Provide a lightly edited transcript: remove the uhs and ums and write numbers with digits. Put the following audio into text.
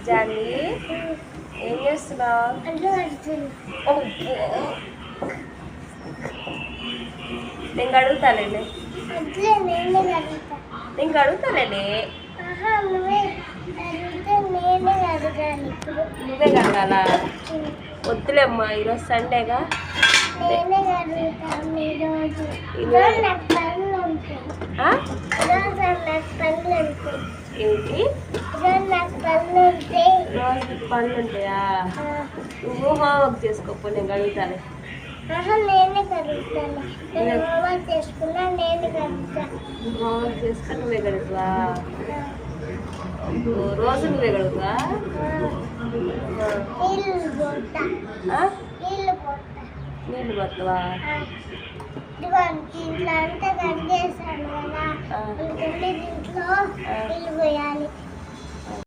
Johnny ఏం చేస్తున్నావు? నేను కడుగుతానండి. నేను కడుగుతానండి. నువ్వే కడగాలా? వద్దులేమ్మా, ఈరోజు సండేగా. ఏంటి రోజు పనులు ఉంటాయా? నువ్వు హోంవర్క్ చేసుకోపో, నేను కడుగుతాను. నేనే కడుగుతాను. హోంవర్క్ చేసుకున్నా నేనే కడుగుతాను. హోంవర్క్ చేసుకుని నువ్వే కడుగుతావా? రోజు నువ్వే కడుగుతావా? నీళ్ళు పోతావా? దీంట్లో అంతా కట్ చేశాను కదా, దీంట్లో నీళ్ళు పోయాలి.